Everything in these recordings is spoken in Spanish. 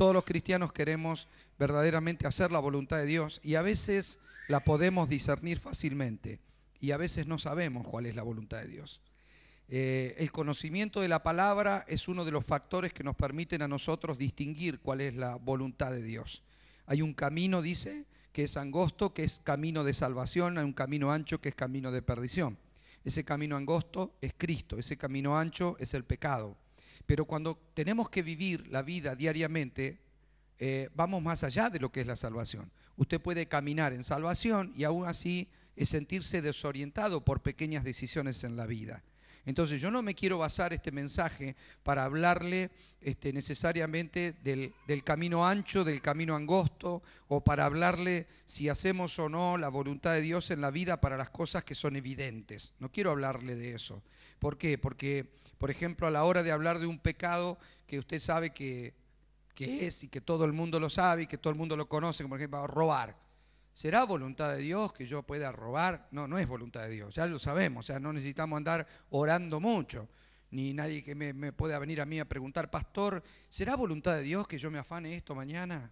todos los cristianos queremos verdaderamente hacer la voluntad de Dios y a veces la podemos discernir fácilmente y a veces no sabemos cuál es la voluntad de Dios. El conocimiento de la palabra es uno de los factores que nos permiten a nosotros distinguir cuál es la voluntad de Dios. Hay un camino, dice, que es angosto, que es camino de salvación, hay un camino ancho que es camino de perdición. Ese camino angosto es Cristo, ese camino ancho es el pecado. Pero cuando tenemos que vivir la vida diariamente, vamos más allá de lo que es la salvación. Usted puede caminar en salvación y aún así sentirse desorientado por pequeñas decisiones en la vida. Entonces yo no me quiero basar este mensaje para hablarle necesariamente del camino ancho, del camino angosto, o para hablarle si hacemos o no la voluntad de Dios en la vida para las cosas que son evidentes. No quiero hablarle de eso. ¿Por qué? Porque, por ejemplo, a la hora de hablar de un pecado que usted sabe que es y que todo el mundo lo sabe y que todo el mundo lo conoce, como por ejemplo robar. ¿Será voluntad de Dios que yo pueda robar? No, no es voluntad de Dios, ya lo sabemos, o sea, no necesitamos andar orando mucho, ni nadie que me pueda venir a mí a preguntar, pastor, ¿será voluntad de Dios que yo me afane esto mañana?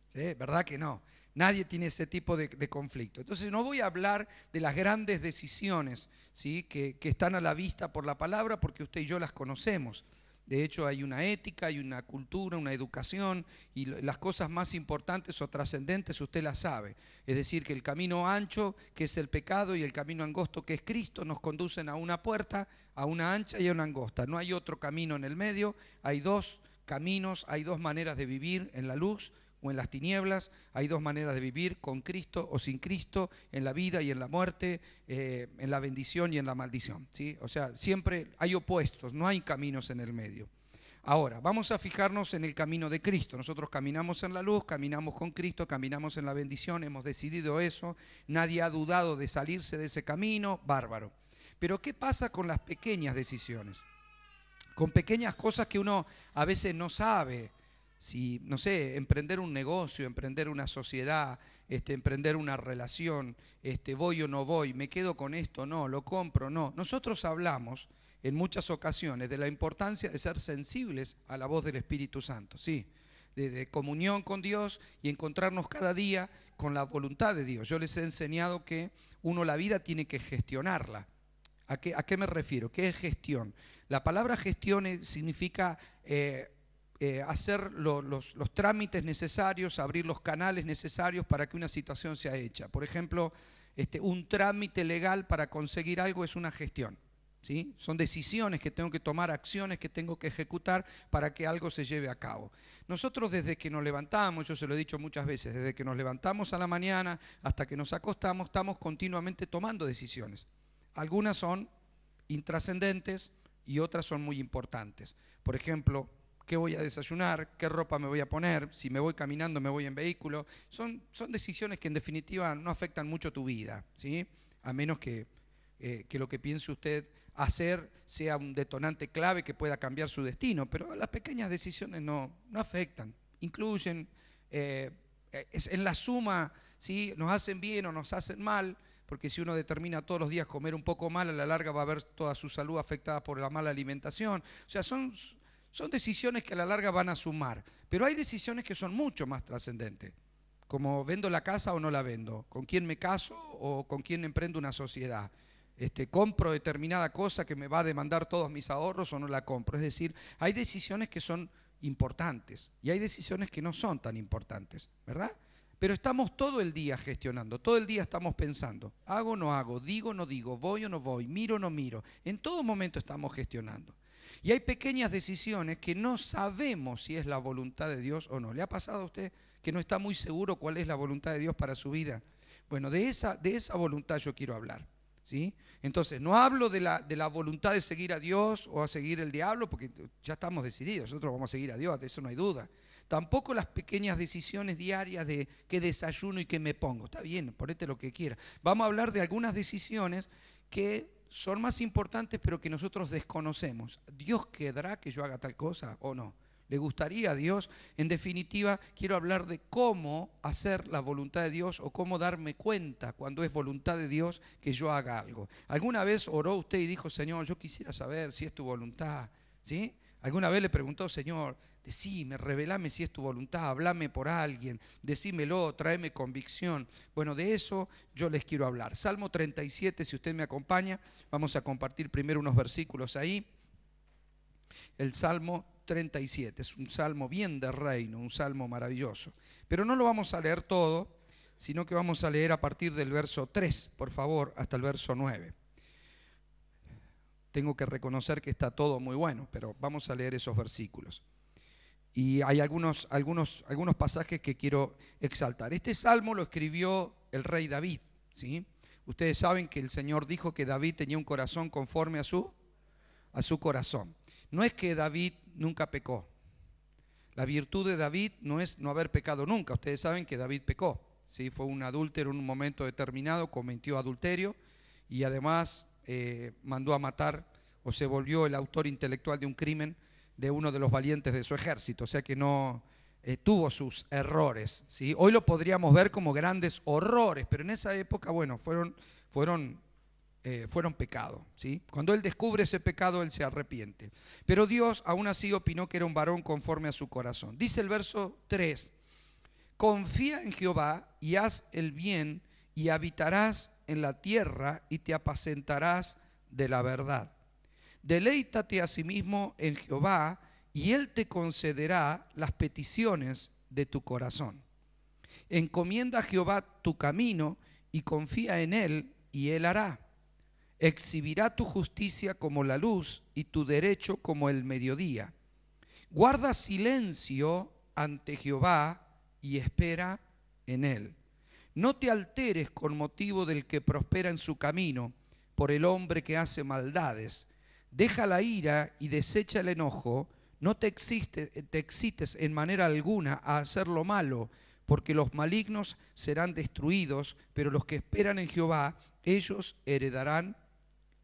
¿Sí? ¿Verdad que no? Nadie tiene ese tipo de conflicto. Entonces no voy a hablar de las grandes decisiones, ¿sí? que están a la vista por la palabra, porque usted y yo las conocemos. De hecho, hay una ética, hay una cultura, una educación, y las cosas más importantes o trascendentes usted las sabe. Es decir, que el camino ancho, que es el pecado, y el camino angosto, que es Cristo, nos conducen a una puerta, a una ancha y a una angosta. No hay otro camino en el medio, hay dos caminos, hay dos maneras de vivir en la luz o en las tinieblas, hay dos maneras de vivir, con Cristo o sin Cristo, en la vida y en la muerte, en la bendición y en la maldición, ¿sí? O sea, siempre hay opuestos, no hay caminos en el medio. Ahora, vamos a fijarnos en el camino de Cristo. Nosotros caminamos en la luz, caminamos con Cristo, caminamos en la bendición, hemos decidido eso, nadie ha dudado de salirse de ese camino, bárbaro. Pero ¿qué pasa con las pequeñas decisiones? Con pequeñas cosas que uno a veces no sabe. Si, no sé, emprender un negocio, emprender una sociedad, emprender una relación, voy o no voy, me quedo con esto, no, lo compro, no. Nosotros hablamos en muchas ocasiones de la importancia de ser sensibles a la voz del Espíritu Santo, sí, de comunión con Dios y encontrarnos cada día con la voluntad de Dios. Yo les he enseñado que uno la vida tiene que gestionarla. ¿A qué me refiero? ¿Qué es gestión? La palabra gestión significa hacer los trámites necesarios, abrir los canales necesarios para que una situación sea hecha. Por ejemplo, un trámite legal para conseguir algo es una gestión, ¿sí? Son decisiones que tengo que tomar, acciones que tengo que ejecutar para que algo se lleve a cabo. Nosotros desde que nos levantamos, yo se lo he dicho muchas veces, desde que nos levantamos a la mañana hasta que nos acostamos, estamos continuamente tomando decisiones. Algunas son intrascendentes y otras son muy importantes. Por ejemplo, ¿qué voy a desayunar? ¿Qué ropa me voy a poner? Si me voy caminando, me voy en vehículo. Son decisiones que en definitiva no afectan mucho tu vida, ¿sí? A menos que lo que piense usted hacer sea un detonante clave que pueda cambiar su destino. Pero las pequeñas decisiones no afectan. Incluyen, en la suma, ¿sí? Nos hacen bien o nos hacen mal. Porque si uno determina todos los días comer un poco mal, a la larga va a ver toda su salud afectada por la mala alimentación. O sea, son decisiones que a la larga van a sumar. Pero hay decisiones que son mucho más trascendentes. Como vendo la casa o no la vendo, con quién me caso o con quién emprendo una sociedad. Compro determinada cosa que me va a demandar todos mis ahorros o no la compro. Es decir, hay decisiones que son importantes y hay decisiones que no son tan importantes, ¿verdad? Pero estamos todo el día gestionando, todo el día estamos pensando, hago o no hago, digo o no digo, voy o no voy, miro o no miro. En todo momento estamos gestionando. Y hay pequeñas decisiones que no sabemos si es la voluntad de Dios o no. ¿Le ha pasado a usted que no está muy seguro cuál es la voluntad de Dios para su vida? Bueno, de esa voluntad yo quiero hablar, ¿sí? Entonces, no hablo de la voluntad de seguir a Dios o a seguir el diablo, porque ya estamos decididos, nosotros vamos a seguir a Dios, de eso no hay duda. Tampoco las pequeñas decisiones diarias de qué desayuno y qué me pongo. Está bien, ponete lo que quiera. Vamos a hablar de algunas decisiones que son más importantes pero que nosotros desconocemos. ¿Dios querrá que yo haga tal cosa o no? ¿Le gustaría a Dios? En definitiva, quiero hablar de cómo hacer la voluntad de Dios o cómo darme cuenta cuando es voluntad de Dios que yo haga algo. ¿Alguna vez oró usted y dijo, Señor, yo quisiera saber si es tu voluntad? ¿Sí? ¿Alguna vez le preguntó, Señor, decime, revelame si es tu voluntad, hablame por alguien, decímelo, tráeme convicción. Bueno, de eso yo les quiero hablar. Salmo 37, si usted me acompaña, vamos a compartir primero unos versículos ahí. El Salmo 37 es un salmo bien de reino, un salmo maravilloso. Pero no lo vamos a leer todo, sino que vamos a leer a partir del verso 3, por favor, hasta el verso 9. Tengo que reconocer que está todo muy bueno, pero vamos a leer esos versículos. Y hay algunos pasajes que quiero exaltar. Este salmo lo escribió el rey David, ¿sí? Ustedes saben que el Señor dijo que David tenía un corazón conforme a su corazón. No es que David nunca pecó. La virtud de David no es no haber pecado nunca. Ustedes saben que David pecó, ¿sí? Fue un adúltero en un momento determinado, cometió adulterio y además mandó a matar o se volvió el autor intelectual de un crimen de uno de los valientes de su ejército. O sea que no tuvo sus errores, ¿sí? Hoy lo podríamos ver como grandes horrores, pero en esa época, bueno, fueron pecado, ¿sí? Cuando él descubre ese pecado, él se arrepiente. Pero Dios aún así opinó que era un varón conforme a su corazón. Dice el verso 3, confía en Jehová y haz el bien y habitarás en la tierra y te apacentarás de la verdad. Deleítate asimismo en Jehová y él te concederá las peticiones de tu corazón. Encomienda a Jehová tu camino y confía en él y él hará. Exhibirá tu justicia como la luz y tu derecho como el mediodía. Guarda silencio ante Jehová y espera en él. No te alteres con motivo del que prospera en su camino, por el hombre que hace maldades. Deja la ira y desecha el enojo. No te excites en manera alguna a hacer lo malo, porque los malignos serán destruidos, pero los que esperan en Jehová, ellos heredarán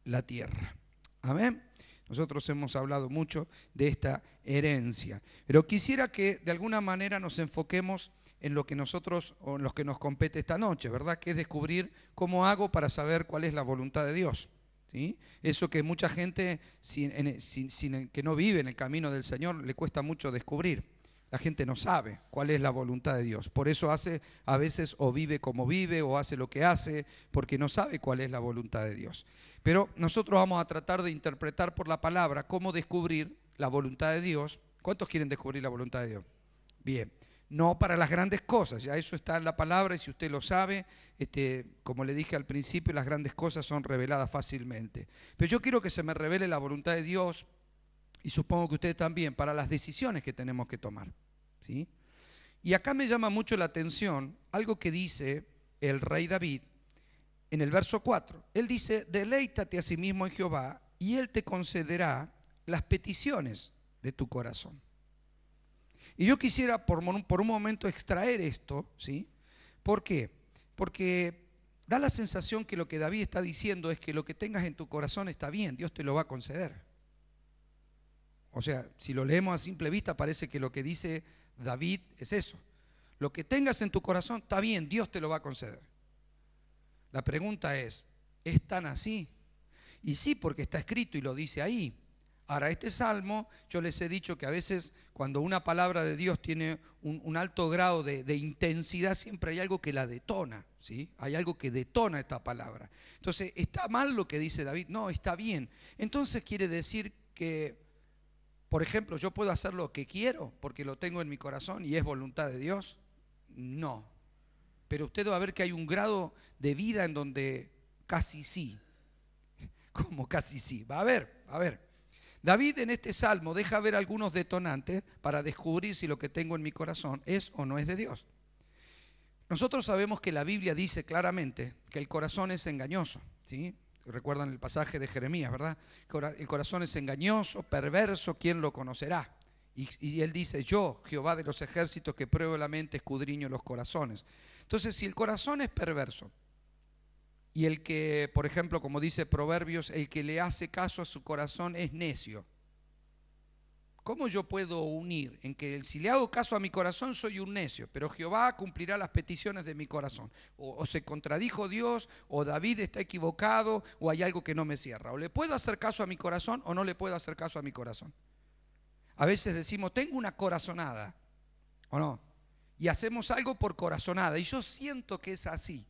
la tierra. Amén. Nosotros hemos hablado mucho de esta herencia, pero quisiera que de alguna manera nos enfoquemos en lo que nosotros o en lo que nos compete esta noche, ¿verdad? Que es descubrir cómo hago para saber cuál es la voluntad de Dios, ¿sí? Eso que mucha gente que no vive en el camino del Señor le cuesta mucho descubrir. La gente no sabe cuál es la voluntad de Dios. Por eso hace a veces o vive como vive o hace lo que hace, porque no sabe cuál es la voluntad de Dios. Pero nosotros vamos a tratar de interpretar por la palabra cómo descubrir la voluntad de Dios. ¿Cuántos quieren descubrir la voluntad de Dios? Bien. No para las grandes cosas, ya eso está en la palabra y si usted lo sabe, como le dije al principio, las grandes cosas son reveladas fácilmente. Pero yo quiero que se me revele la voluntad de Dios y supongo que usted también, para las decisiones que tenemos que tomar, ¿sí? Y acá me llama mucho la atención algo que dice el rey David en el verso 4. Él dice, deleítate a sí mismo en Jehová y él te concederá las peticiones de tu corazón. Y yo quisiera por un momento extraer esto, ¿sí? ¿Por qué? Porque da la sensación que lo que David está diciendo es que lo que tengas en tu corazón está bien, Dios te lo va a conceder. O sea, si lo leemos a simple vista parece que lo que dice David es eso. Lo que tengas en tu corazón está bien, Dios te lo va a conceder. La pregunta es tan así? Y sí, porque está escrito y lo dice ahí. Ahora, este salmo, yo les he dicho que a veces cuando una palabra de Dios tiene un alto grado de intensidad, siempre hay algo que la detona, ¿sí? Hay algo que detona esta palabra. Entonces, ¿está mal lo que dice David? No, está bien. Entonces quiere decir que, por ejemplo, yo puedo hacer lo que quiero porque lo tengo en mi corazón y es voluntad de Dios. No. Pero usted va a ver que hay un grado de vida en donde casi sí. ¿Cómo casi sí? Va a ver. David en este salmo deja ver algunos detonantes para descubrir si lo que tengo en mi corazón es o no es de Dios. Nosotros sabemos que la Biblia dice claramente que el corazón es engañoso, ¿sí? Recuerdan el pasaje de Jeremías, ¿verdad? El corazón es engañoso, perverso, ¿quién lo conocerá? Y él dice, yo, Jehová de los ejércitos, que pruebo la mente, escudriño los corazones. Entonces, si el corazón es perverso, y el que, por ejemplo, como dice Proverbios, el que le hace caso a su corazón es necio. ¿Cómo yo puedo unir en que si le hago caso a mi corazón soy un necio, pero Jehová cumplirá las peticiones de mi corazón? O se contradijo Dios, o David está equivocado, o hay algo que no me cierra. O le puedo hacer caso a mi corazón o no le puedo hacer caso a mi corazón. A veces decimos, tengo una corazonada, ¿o no? Y hacemos algo por corazonada, y yo siento que es así.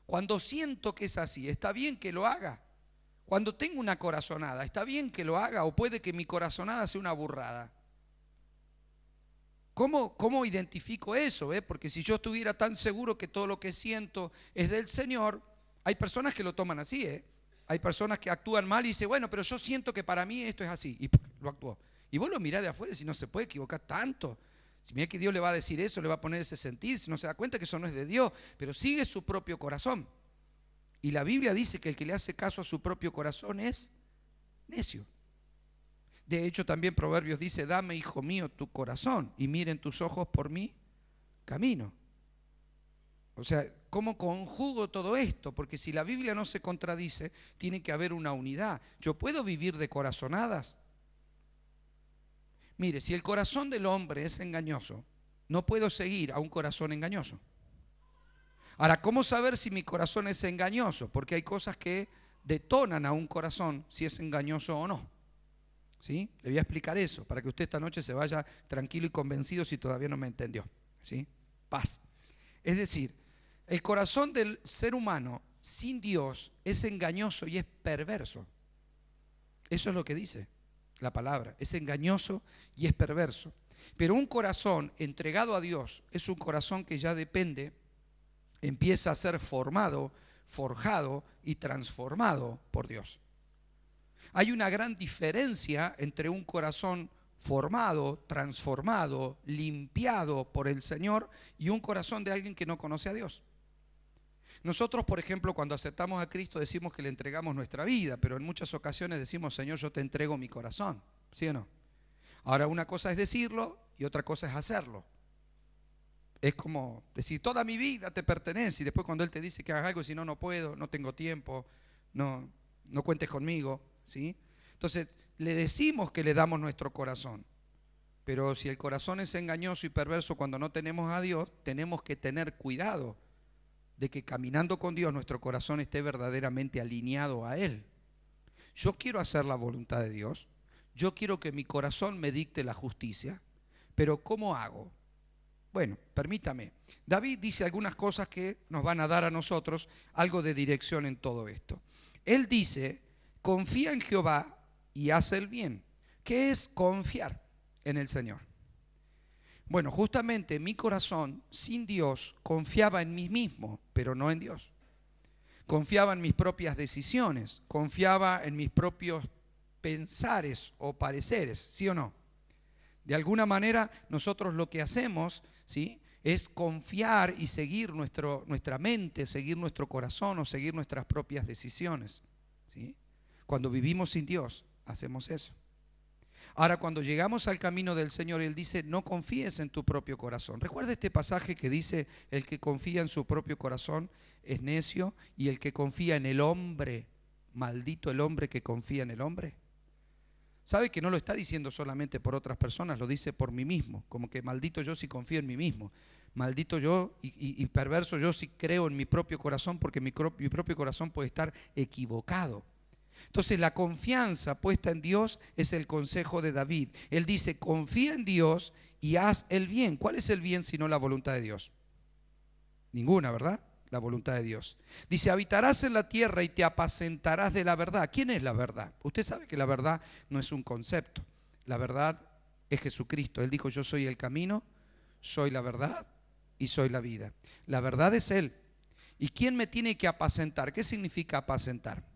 Cuando siento que es así, ¿está bien que lo haga? Cuando tengo una corazonada, ¿está bien que lo haga? ¿O puede que mi corazonada sea una burrada? ¿Cómo identifico eso? Porque si yo estuviera tan seguro que todo lo que siento es del Señor, hay personas que lo toman así, Hay personas que actúan mal y dicen, bueno, pero yo siento que para mí esto es así, y lo actuó. Y vos lo mirás de afuera y si no se puede equivocar tanto. Si mira que Dios le va a decir eso, le va a poner ese sentir, si no se da cuenta que eso no es de Dios, pero sigue su propio corazón. Y la Biblia dice que el que le hace caso a su propio corazón es necio. De hecho, también Proverbios dice, dame, hijo mío, tu corazón y miren tus ojos por mi camino. O sea, ¿cómo conjugo todo esto? Porque si la Biblia no se contradice, tiene que haber una unidad. ¿Yo puedo vivir de corazonadas? Mire, si el corazón del hombre es engañoso, no puedo seguir a un corazón engañoso. Ahora, ¿cómo saber si mi corazón es engañoso? Porque hay cosas que detonan a un corazón si es engañoso o no. ¿Sí? Le voy a explicar eso para que usted esta noche se vaya tranquilo y convencido si todavía no me entendió. ¿Sí? Paz. Es decir, el corazón del ser humano sin Dios es engañoso y es perverso. Eso es lo que dice la palabra. Es engañoso y es perverso. Pero un corazón entregado a Dios es un corazón que ya depende, empieza a ser formado, forjado y transformado por Dios. Hay una gran diferencia entre un corazón formado, transformado, limpiado por el Señor y un corazón de alguien que no conoce a Dios. Nosotros, por ejemplo, cuando aceptamos a Cristo decimos que le entregamos nuestra vida, pero en muchas ocasiones decimos, Señor, yo te entrego mi corazón. ¿Sí o no? Ahora, una cosa es decirlo y otra cosa es hacerlo. Es como decir, toda mi vida te pertenece, y después cuando Él te dice que hagas algo, si no, no puedo, no tengo tiempo, no cuentes conmigo, ¿sí? Entonces, le decimos que le damos nuestro corazón, pero si el corazón es engañoso y perverso cuando no tenemos a Dios, tenemos que tener cuidado de que caminando con Dios nuestro corazón esté verdaderamente alineado a Él. Yo quiero hacer la voluntad de Dios, yo quiero que mi corazón me dicte la justicia, pero ¿cómo hago? Bueno, permítame. David dice algunas cosas que nos van a dar a nosotros algo de dirección en todo esto. Él dice, confía en Jehová y haz el bien. ¿Qué es confiar en el Señor? Bueno, justamente mi corazón sin Dios confiaba en mí mismo, pero no en Dios. Confiaba en mis propias decisiones, confiaba en mis propios pensares o pareceres, ¿sí o no? De alguna manera nosotros lo que hacemos, ¿sí?, es confiar y seguir nuestra mente, seguir nuestro corazón o seguir nuestras propias decisiones, ¿sí? Cuando vivimos sin Dios, hacemos eso. Ahora, cuando llegamos al camino del Señor, Él dice, no confíes en tu propio corazón. Recuerda este pasaje que dice, el que confía en su propio corazón es necio, y el que confía en el hombre, maldito el hombre que confía en el hombre. ¿Sabe que no lo está diciendo solamente por otras personas? Lo dice por mí mismo, como que maldito yo si confío en mí mismo. Maldito yo y perverso yo si creo en mi propio corazón, porque mi propio corazón puede estar equivocado. Entonces la confianza puesta en Dios es el consejo de David. Él dice, confía en Dios y haz el bien. ¿Cuál es el bien sino la voluntad de Dios? Ninguna, ¿verdad? La voluntad de Dios. Dice, habitarás en la tierra y te apacentarás de la verdad. ¿Quién es la verdad? Usted sabe que la verdad no es un concepto. La verdad es Jesucristo. Él dijo, yo soy el camino, soy la verdad y soy la vida. La verdad es Él. ¿Y quién me tiene que apacentar? ¿Qué significa apacentar?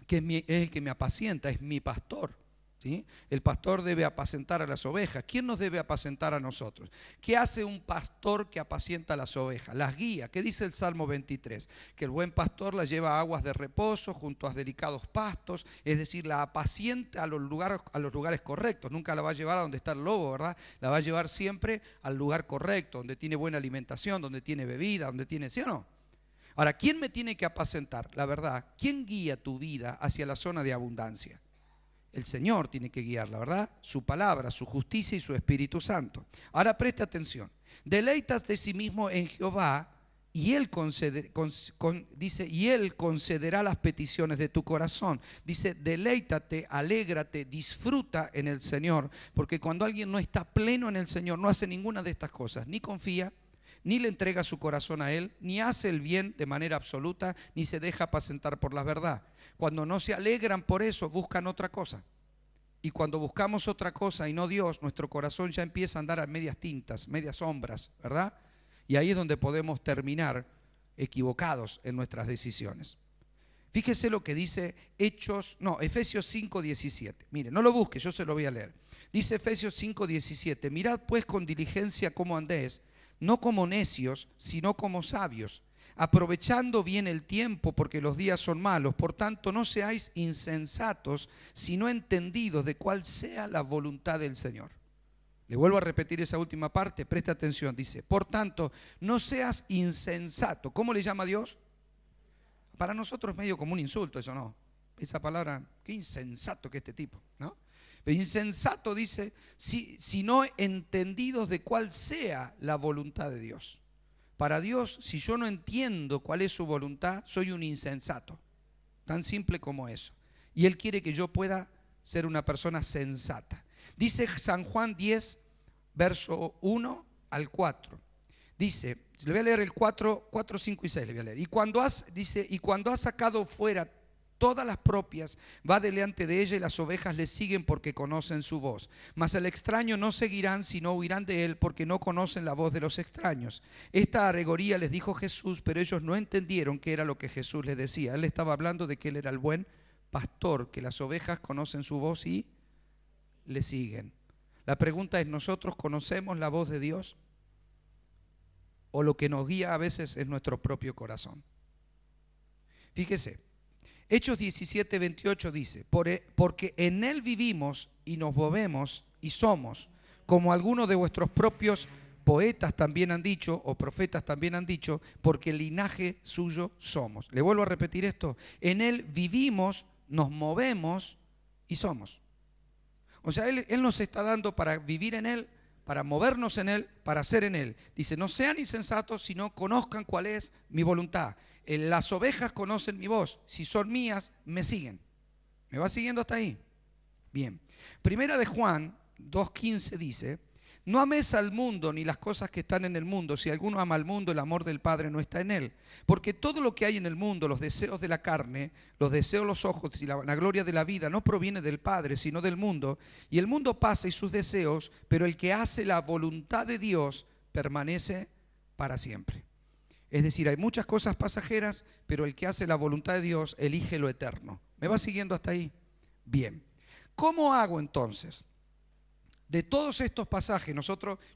Que es el que me apacienta, es mi pastor. ¿Sí? El pastor debe apacentar a las ovejas. ¿Quién nos debe apacentar a nosotros? ¿Qué hace un pastor que apacienta a las ovejas? Las guía. ¿Qué dice el Salmo 23? Que el buen pastor la lleva a aguas de reposo, junto a delicados pastos, es decir, la apacienta a los lugares correctos. Nunca la va a llevar a donde está el lobo, ¿verdad? La va a llevar siempre al lugar correcto, donde tiene buena alimentación, donde tiene bebida, donde tiene, ¿sí o no? Ahora, ¿quién me tiene que apacentar? La verdad, ¿quién guía tu vida hacia la zona de abundancia? El Señor tiene que guiarla, ¿verdad? Su palabra, su justicia y su Espíritu Santo. Ahora preste atención. Deleitas de sí mismo en Jehová y Él dice, y Él concederá las peticiones de tu corazón. Dice, deleítate, alégrate, disfruta en el Señor, porque cuando alguien no está pleno en el Señor, no hace ninguna de estas cosas, ni confía, ni le entrega su corazón a Él, ni hace el bien de manera absoluta, ni se deja apacentar por la verdad. Cuando no se alegran por eso, buscan otra cosa. Y cuando buscamos otra cosa y no Dios, nuestro corazón ya empieza a andar a medias tintas, medias sombras, ¿verdad? Y ahí es donde podemos terminar equivocados en nuestras decisiones. Fíjese lo que dice Efesios 5:17. Mire, no lo busque, yo se lo voy a leer. Dice Efesios 5:17, mirad pues con diligencia cómo andéis, no como necios, sino como sabios, aprovechando bien el tiempo porque los días son malos. Por tanto, no seáis insensatos, sino entendidos de cuál sea la voluntad del Señor. Le vuelvo a repetir esa última parte, presta atención, dice, por tanto, no seas insensato. ¿Cómo le llama a Dios? Para nosotros es medio como un insulto eso, ¿no? Esa palabra, qué insensato que este tipo, ¿no? Pero insensato dice, sino entendidos de cuál sea la voluntad de Dios. Para Dios, si yo no entiendo cuál es su voluntad, soy un insensato. Tan simple como eso. Y Él quiere que yo pueda ser una persona sensata. Dice San Juan 10, verso 1 al 4. Dice, le voy a leer el 4, 5 y 6, le voy a leer. Y cuando has sacado fuera todas las propias, va delante de ella y las ovejas le siguen porque conocen su voz. Mas el extraño no seguirán, sino huirán de él porque no conocen la voz de los extraños. Esta alegoría les dijo Jesús, pero ellos no entendieron qué era lo que Jesús les decía. Él estaba hablando de que él era el buen pastor, que las ovejas conocen su voz y le siguen. La pregunta es, ¿nosotros conocemos la voz de Dios? ¿O lo que nos guía a veces es nuestro propio corazón? Fíjese, Hechos 17:28 dice, porque en Él vivimos y nos movemos y somos, como algunos de vuestros propios poetas también han dicho, o profetas también han dicho, porque el linaje suyo somos. Le vuelvo a repetir esto, en Él vivimos, nos movemos y somos. O sea, Él nos está dando para vivir en Él, para movernos en Él, para ser en Él. Dice, no sean insensatos, sino conozcan cuál es mi voluntad. Las ovejas conocen mi voz. Si son mías, me siguen. ¿Me va siguiendo hasta ahí? Bien. Primera de Juan 2:15 dice, no ames al mundo ni las cosas que están en el mundo. Si alguno ama al mundo, el amor del Padre no está en él. Porque todo lo que hay en el mundo, los deseos de la carne, los deseos de los ojos y la vanagloria de la vida, no proviene del Padre, sino del mundo. Y el mundo pasa y sus deseos, pero el que hace la voluntad de Dios permanece para siempre. Es decir, hay muchas cosas pasajeras, pero el que hace la voluntad de Dios elige lo eterno. ¿Me va siguiendo hasta ahí? Bien. ¿Cómo hago entonces? De todos estos pasajes,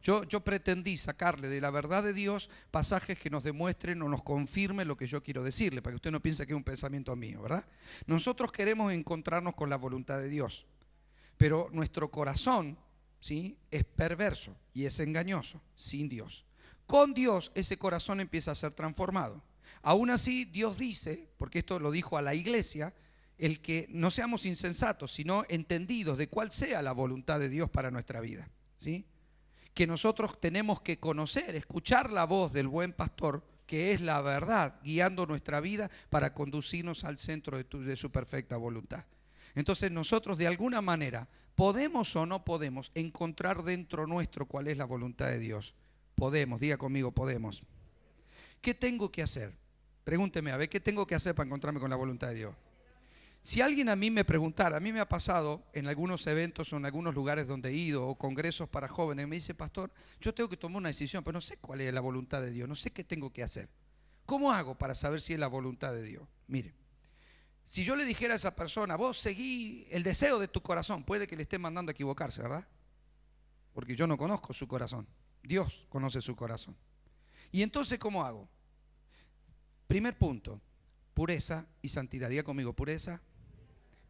yo pretendí sacarle de la verdad de Dios pasajes que nos demuestren o nos confirmen lo que yo quiero decirle, para que usted no piense que es un pensamiento mío, ¿verdad? Nosotros queremos encontrarnos con la voluntad de Dios, pero nuestro corazón, ¿sí?, es perverso y es engañoso, sin Dios. Con Dios ese corazón empieza a ser transformado. Aún así, Dios dice, porque esto lo dijo a la iglesia, el que no seamos insensatos, sino entendidos de cuál sea la voluntad de Dios para nuestra vida, ¿sí? Que nosotros tenemos que conocer, escuchar la voz del buen pastor, que es la verdad, guiando nuestra vida para conducirnos al centro de su perfecta voluntad. Entonces nosotros de alguna manera, podemos o no podemos encontrar dentro nuestro cuál es la voluntad de Dios. Podemos, diga conmigo, podemos. ¿Qué tengo que hacer? Pregúnteme, a ver, ¿qué tengo que hacer para encontrarme con la voluntad de Dios? Si alguien a mí me preguntara, a mí me ha pasado en algunos eventos o en algunos lugares donde he ido o congresos para jóvenes, me dice, pastor, yo tengo que tomar una decisión, pero no sé cuál es la voluntad de Dios, no sé qué tengo que hacer. ¿Cómo hago para saber si es la voluntad de Dios? Mire, si yo le dijera a esa persona, vos seguí el deseo de tu corazón, puede que le esté mandando a equivocarse, ¿verdad? Porque yo no conozco su corazón, Dios conoce su corazón. Y entonces, ¿cómo hago? Primer punto, pureza y santidad. Diga conmigo, pureza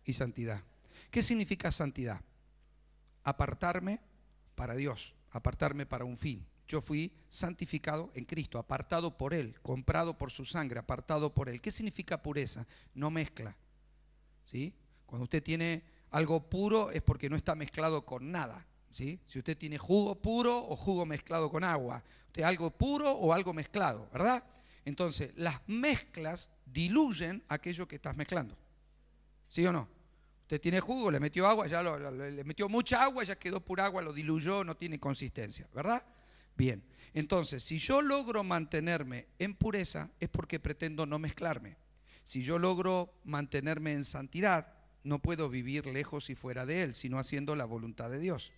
y santidad. ¿Qué significa santidad? Apartarme para Dios, apartarme para un fin. Yo fui santificado en Cristo, apartado por Él, comprado por su sangre, apartado por Él. ¿Qué significa pureza? No mezcla, ¿sí? Cuando usted tiene algo puro es porque no está mezclado con nada, ¿sí? Si usted tiene jugo puro o jugo mezclado con agua, usted algo puro o algo mezclado, ¿verdad? Entonces, las mezclas diluyen aquello que estás mezclando. ¿Sí o no? Usted tiene jugo, le metió agua, ya le metió mucha agua, ya quedó pura agua, lo diluyó, no tiene consistencia, ¿verdad? Bien, entonces, si yo logro mantenerme en pureza, es porque pretendo no mezclarme. Si yo logro mantenerme en santidad, no puedo vivir lejos y fuera de Él, sino haciendo la voluntad de Dios.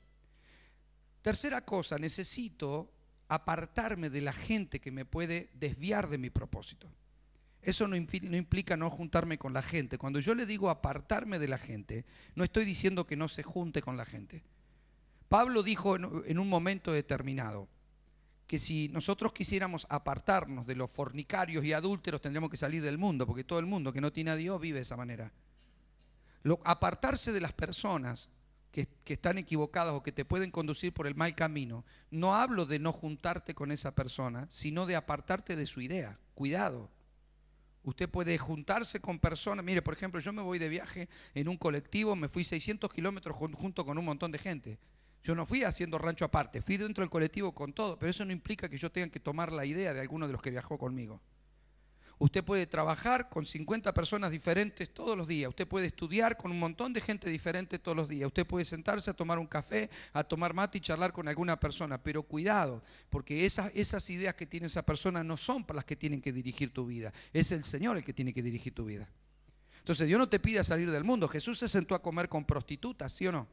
Tercera cosa, necesito apartarme de la gente que me puede desviar de mi propósito. Eso no implica no juntarme con la gente. Cuando yo le digo apartarme de la gente, no estoy diciendo que no se junte con la gente. Pablo dijo en un momento determinado que si nosotros quisiéramos apartarnos de los fornicarios y adúlteros, tendríamos que salir del mundo, porque todo el mundo que no tiene a Dios vive de esa manera. Apartarse de las personas que están equivocadas o que te pueden conducir por el mal camino, no hablo de no juntarte con esa persona, sino de apartarte de su idea. Cuidado. Usted puede juntarse con personas. Mire, por ejemplo, yo me voy de viaje en un colectivo, me fui 600 kilómetros junto con un montón de gente. Yo no fui haciendo rancho aparte, fui dentro del colectivo con todo, pero eso no implica que yo tenga que tomar la idea de alguno de los que viajó conmigo. Usted puede trabajar con 50 personas diferentes todos los días. Usted puede estudiar con un montón de gente diferente todos los días. Usted puede sentarse a tomar un café, a tomar mate y charlar con alguna persona. Pero cuidado, porque esas ideas que tiene esa persona no son para las que tienen que dirigir tu vida. Es el Señor el que tiene que dirigir tu vida. Entonces Dios no te pide salir del mundo. Jesús se sentó a comer con prostitutas, ¿sí o no?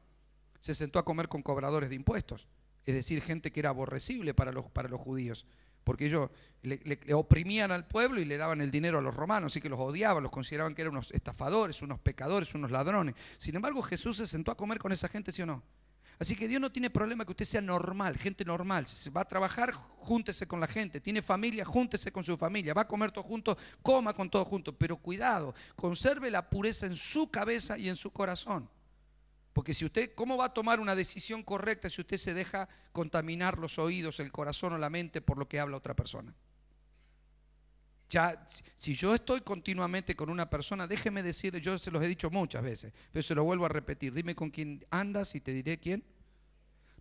Se sentó a comer con cobradores de impuestos. Es decir, gente que era aborrecible para los judíos. Porque ellos le oprimían al pueblo y le daban el dinero a los romanos, así que los odiaban, los consideraban que eran unos estafadores, unos pecadores, unos ladrones. Sin embargo, Jesús se sentó a comer con esa gente, ¿sí o no? Así que Dios no tiene problema que usted sea normal, gente normal. Si va a trabajar, júntese con la gente. Tiene familia, júntese con su familia. Va a comer todo junto, coma con todo junto. Pero cuidado, conserve la pureza en su cabeza y en su corazón. Porque si usted, ¿cómo va a tomar una decisión correcta si usted se deja contaminar los oídos, el corazón o la mente por lo que habla otra persona? Ya, si yo estoy continuamente con una persona, déjeme decirle, yo se los he dicho muchas veces, pero se lo vuelvo a repetir, dime con quién andas y te diré quién.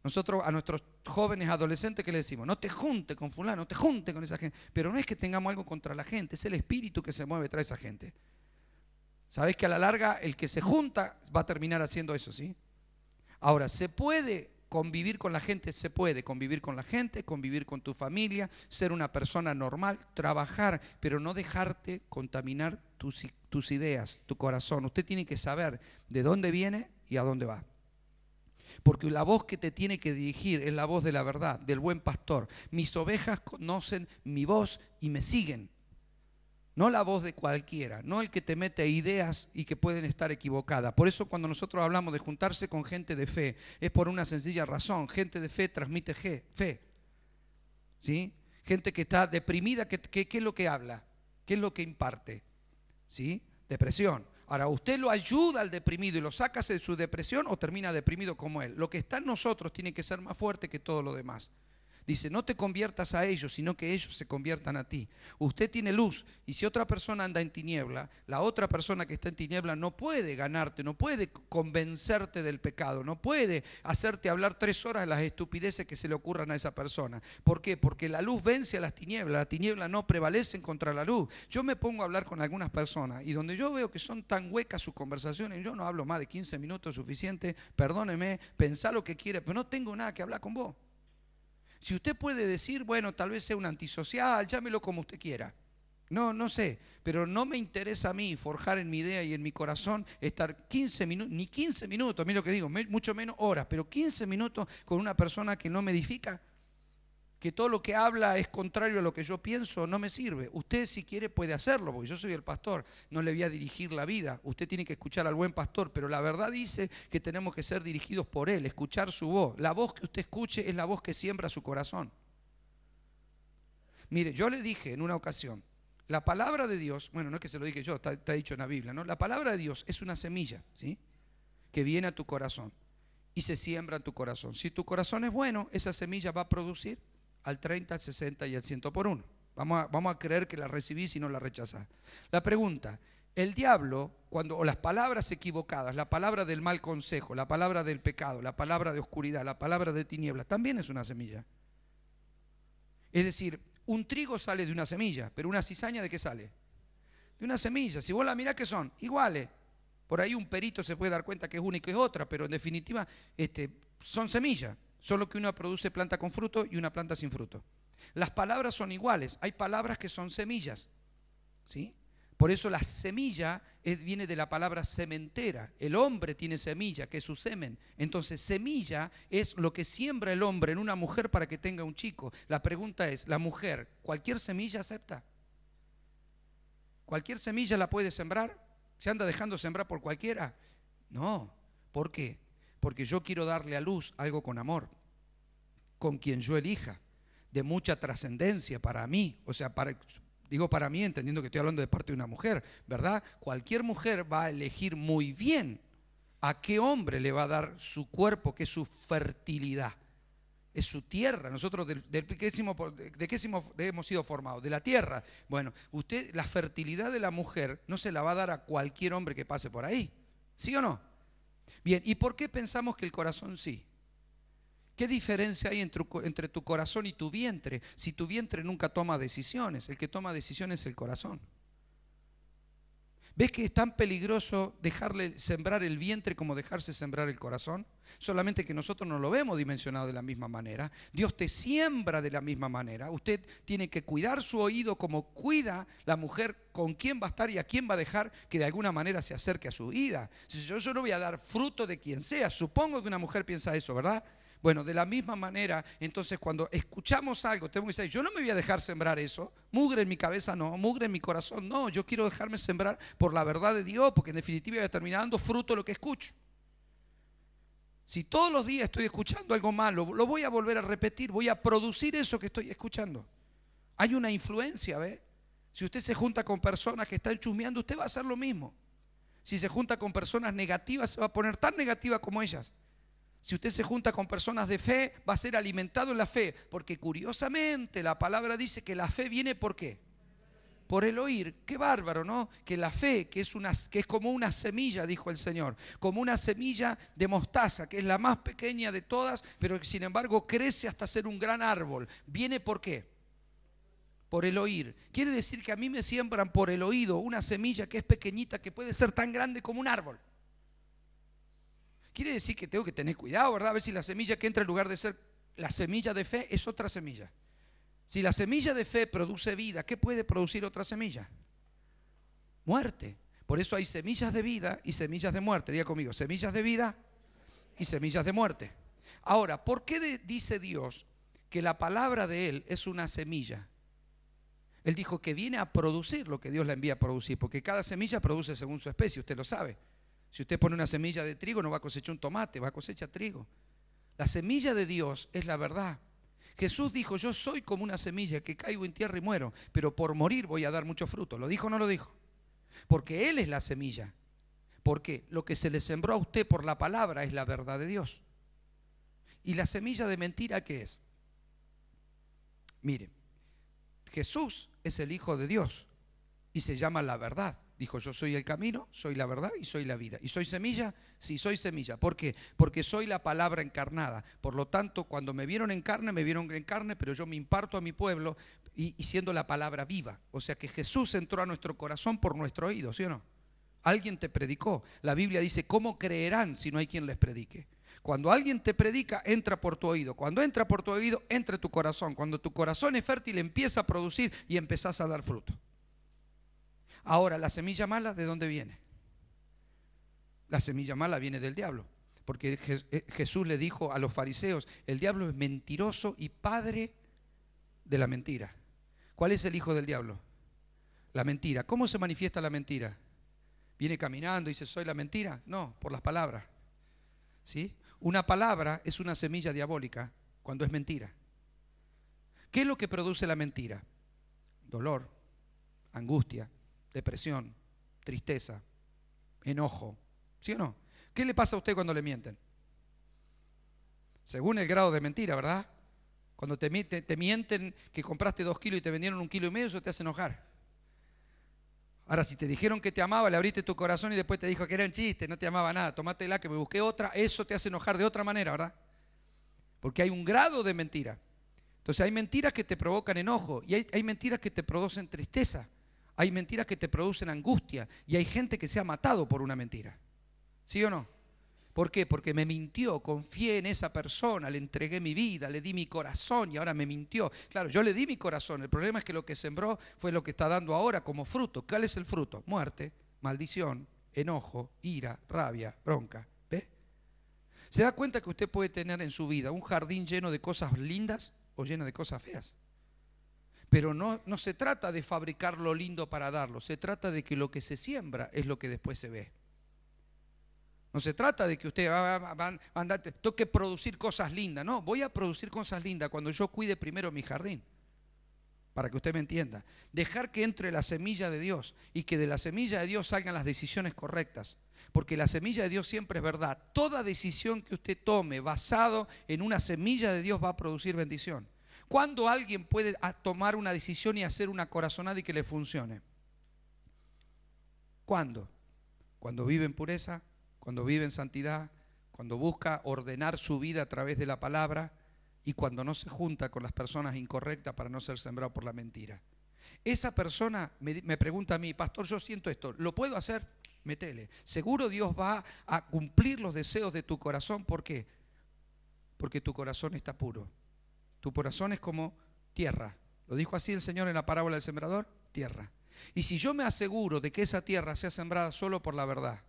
Nosotros a nuestros jóvenes adolescentes, ¿qué le decimos? No te junte con fulano, no te junte con esa gente. Pero no es que tengamos algo contra la gente, es el espíritu que se mueve tras esa gente. Sabés que a la larga el que se junta va a terminar haciendo eso, ¿sí? Ahora, ¿se puede convivir con la gente? Se puede convivir con la gente, convivir con tu familia, ser una persona normal, trabajar, pero no dejarte contaminar tus ideas, tu corazón. Usted tiene que saber de dónde viene y a dónde va. Porque la voz que te tiene que dirigir es la voz de la verdad, del buen pastor. Mis ovejas conocen mi voz y me siguen. No la voz de cualquiera, no el que te mete ideas y que pueden estar equivocadas. Por eso cuando nosotros hablamos de juntarse con gente de fe, es por una sencilla razón. Gente de fe transmite fe. ¿Sí? Gente que está deprimida, ¿qué es lo que habla? ¿Qué es lo que imparte? ¿Sí? Depresión. Ahora, ¿usted lo ayuda al deprimido y lo saca de su depresión o termina deprimido como él? Lo que está en nosotros tiene que ser más fuerte que todo lo demás. Dice, no te conviertas a ellos, sino que ellos se conviertan a ti. Usted tiene luz y si otra persona anda en tiniebla, la otra persona que está en tiniebla no puede ganarte, no puede convencerte del pecado, no puede hacerte hablar 3 horas de las estupideces que se le ocurran a esa persona. ¿Por qué? Porque la luz vence a las tinieblas no prevalecen contra la luz. Yo me pongo a hablar con algunas personas y donde yo veo que son tan huecas sus conversaciones, yo no hablo más de 15 minutos suficiente, perdóneme, pensá lo que quiere, pero no tengo nada que hablar con vos. Si usted puede decir, bueno, tal vez sea un antisocial, llámelo como usted quiera. No sé, pero no me interesa a mí forjar en mi idea y en mi corazón estar 15 minutos, ni 15 minutos, mira lo que digo, mucho menos horas, pero 15 minutos con una persona que no me edifica, que todo lo que habla es contrario a lo que yo pienso, no me sirve. Usted si quiere puede hacerlo, porque yo soy el pastor, no le voy a dirigir la vida. Usted tiene que escuchar al buen pastor, pero la verdad dice que tenemos que ser dirigidos por él, escuchar su voz. La voz que usted escuche es la voz que siembra su corazón. Mire, yo le dije en una ocasión, la palabra de Dios, bueno, no es que se lo dije yo, está dicho en la Biblia, ¿no? La palabra de Dios es una semilla, ¿sí? Que viene a tu corazón y se siembra en tu corazón. Si tu corazón es bueno, esa semilla va a producir al 30, al 60 y al 100 por 1. Vamos a creer que la recibís y no la rechazás. La pregunta, el diablo, o las palabras equivocadas, la palabra del mal consejo, la palabra del pecado, la palabra de oscuridad, la palabra de tinieblas, también es una semilla. Es decir, Un trigo sale de una semilla, pero una cizaña ¿de qué sale? De una semilla. Si vos la mirás, ¿qué son? Iguales. Por ahí un perito se puede dar cuenta que es una y que es otra, pero en definitiva son semillas. Solo que una produce planta con fruto y una planta sin fruto. Las palabras son iguales. Hay palabras que son semillas, ¿sí? Por eso la semilla viene de la palabra sementera. El hombre tiene semilla, que es su semen. Entonces semilla es lo que siembra el hombre en una mujer para que tenga un chico. La pregunta es, ¿la mujer cualquier semilla acepta? ¿Cualquier semilla la puede sembrar? ¿Se anda dejando sembrar por cualquiera? No. ¿Por qué? Porque yo quiero darle a luz algo con amor, con quien yo elija, de mucha trascendencia para mí, o sea, digo para mí entendiendo que estoy hablando de parte de una mujer, ¿verdad? Cualquier mujer va a elegir muy bien a qué hombre le va a dar su cuerpo, que es su fertilidad, es su tierra. Nosotros ¿de qué hemos sido formados? De la tierra. Bueno, la fertilidad de la mujer no se la va a dar a cualquier hombre que pase por ahí, ¿sí o no? Bien, ¿y por qué pensamos que el corazón sí? ¿Qué diferencia hay entre tu corazón y tu vientre? Si tu vientre nunca toma decisiones, el que toma decisiones es el corazón. ¿Ves que es tan peligroso dejarle sembrar el vientre como dejarse sembrar el corazón? Solamente que nosotros no lo vemos dimensionado de la misma manera. Dios te siembra de la misma manera. Usted tiene que cuidar su oído como cuida la mujer con quién va a estar y a quién va a dejar que de alguna manera se acerque a su vida. Yo no voy a dar fruto de quien sea. Supongo que una mujer piensa eso, ¿verdad? Bueno, de la misma manera, entonces cuando escuchamos algo, tenemos que decir, yo no me voy a dejar sembrar eso, mugre en mi cabeza no, mugre en mi corazón no, yo quiero dejarme sembrar por la verdad de Dios, porque en definitiva voy a terminar dando fruto de lo que escucho. Si todos los días estoy escuchando algo malo, lo voy a volver a repetir, voy a producir eso que estoy escuchando. Hay una influencia, ¿ve? Si usted se junta con personas que están chusmeando, usted va a hacer lo mismo. Si se junta con personas negativas, se va a poner tan negativa como ellas. Si usted se junta con personas de fe, va a ser alimentado en la fe, porque curiosamente la palabra dice que la fe viene ¿por qué? Por el oír. Qué bárbaro, ¿no? Que la fe, que es como una semilla, dijo el Señor, como una semilla de mostaza, que es la más pequeña de todas, pero que sin embargo crece hasta ser un gran árbol. ¿Viene por qué? Por el oír. Quiere decir que a mí me siembran por el oído una semilla que es pequeñita, que puede ser tan grande como un árbol. Quiere decir que tengo que tener cuidado, ¿verdad? A ver si la semilla que entra en lugar de ser la semilla de fe es otra semilla. Si la semilla de fe produce vida, ¿qué puede producir otra semilla? Muerte. Por eso hay semillas de vida y semillas de muerte. Diga conmigo, semillas de vida y semillas de muerte. Ahora, ¿por qué dice Dios que la palabra de Él es una semilla? Él dijo que viene a producir lo que Dios la envía a producir, porque cada semilla produce según su especie, usted lo sabe. Si usted pone una semilla de trigo, no va a cosechar un tomate, va a cosechar trigo. La semilla de Dios es la verdad. Jesús dijo, yo soy como una semilla que caigo en tierra y muero, pero por morir voy a dar mucho fruto. ¿Lo dijo o no lo dijo? Porque Él es la semilla. Porque lo que se le sembró a usted por la palabra es la verdad de Dios. ¿Y la semilla de mentira qué es? Mire, Jesús es el Hijo de Dios y se llama la verdad. Dijo, yo soy el camino, soy la verdad y soy la vida. ¿Y soy semilla? Sí, soy semilla. ¿Por qué? Porque soy la palabra encarnada. Por lo tanto, cuando me vieron en carne, pero yo me imparto a mi pueblo y siendo la palabra viva. O sea que Jesús entró a nuestro corazón por nuestro oído, ¿sí o no? Alguien te predicó. La Biblia dice, ¿cómo creerán si no hay quien les predique? Cuando alguien te predica, entra por tu oído. Cuando entra por tu oído, entra tu corazón. Cuando tu corazón es fértil, empieza a producir y empezás a dar fruto. Ahora, ¿la semilla mala de dónde viene? La semilla mala viene del diablo, porque Jesús le dijo a los fariseos, el diablo es mentiroso y padre de la mentira. ¿Cuál es el hijo del diablo? La mentira. ¿Cómo se manifiesta la mentira? ¿Viene caminando y dice, soy la mentira? No, por las palabras. ¿Sí? Una palabra es una semilla diabólica cuando es mentira. ¿Qué es lo que produce la mentira? Dolor, angustia, depresión, tristeza, enojo, ¿sí o no? ¿Qué le pasa a usted cuando le mienten? Según el grado de mentira, ¿verdad? Cuando te mienten que compraste 2 kilos y te vendieron 1,5 kilos, eso te hace enojar. Ahora, si te dijeron que te amaba, le abriste tu corazón y después te dijo que era un chiste, no te amaba nada, tomátela que me busqué otra, eso te hace enojar de otra manera, ¿verdad? Porque hay un grado de mentira. Entonces hay mentiras que te provocan enojo y hay mentiras que te producen tristeza. Hay mentiras que te producen angustia y hay gente que se ha matado por una mentira. ¿Sí o no? ¿Por qué? Porque me mintió, confié en esa persona, le entregué mi vida, le di mi corazón y ahora me mintió. Claro, yo le di mi corazón, el problema es que lo que sembró fue lo que está dando ahora como fruto. ¿Cuál es el fruto? Muerte, maldición, enojo, ira, rabia, bronca. ¿Ve? ¿Se da cuenta que usted puede tener en su vida un jardín lleno de cosas lindas o lleno de cosas feas? Pero no se trata de fabricar lo lindo para darlo, se trata de que lo que se siembra es lo que después se ve. No se trata de que usted va a andar, tengo que producir cosas lindas. No, voy a producir cosas lindas cuando yo cuide primero mi jardín. Para que usted me entienda. Dejar que entre la semilla de Dios y que de la semilla de Dios salgan las decisiones correctas. Porque la semilla de Dios siempre es verdad. Toda decisión que usted tome basado en una semilla de Dios va a producir bendición. ¿Cuándo alguien puede tomar una decisión y hacer una corazonada y que le funcione? ¿Cuándo? Cuando vive en pureza, cuando vive en santidad, cuando busca ordenar su vida a través de la palabra y cuando no se junta con las personas incorrectas para no ser sembrado por la mentira. Esa persona me pregunta a mí, pastor, yo siento esto, ¿lo puedo hacer? Métele. Seguro Dios va a cumplir los deseos de tu corazón. ¿Por qué? Porque tu corazón está puro. Tu corazón es como tierra. ¿Lo dijo así el Señor en la parábola del sembrador? Tierra. Y si yo me aseguro de que esa tierra sea sembrada solo por la verdad,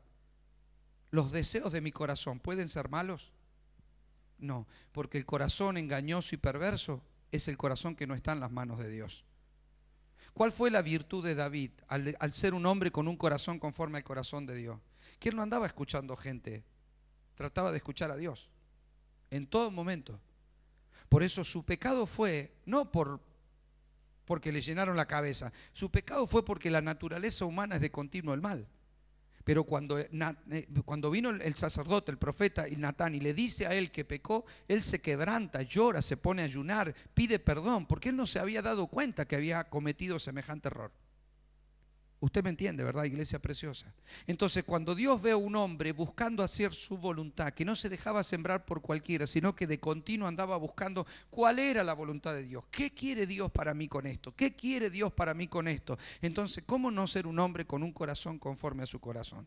¿los deseos de mi corazón pueden ser malos? No, porque el corazón engañoso y perverso es el corazón que no está en las manos de Dios. ¿Cuál fue la virtud de David al ser un hombre con un corazón conforme al corazón de Dios? Que él no andaba escuchando gente, trataba de escuchar a Dios en todo momento. Por eso su pecado fue, no porque le llenaron la cabeza, su pecado fue porque la naturaleza humana es de continuo el mal. Pero cuando vino el sacerdote, el profeta y Natán y le dice a él que pecó, él se quebranta, llora, se pone a ayunar, pide perdón, porque él no se había dado cuenta que había cometido semejante error. Usted me entiende, ¿verdad, iglesia preciosa? Entonces, cuando Dios ve a un hombre buscando hacer su voluntad, que no se dejaba sembrar por cualquiera, sino que de continuo andaba buscando cuál era la voluntad de Dios. ¿Qué quiere Dios para mí con esto? ¿Qué quiere Dios para mí con esto? Entonces, ¿cómo no ser un hombre con un corazón conforme a su corazón?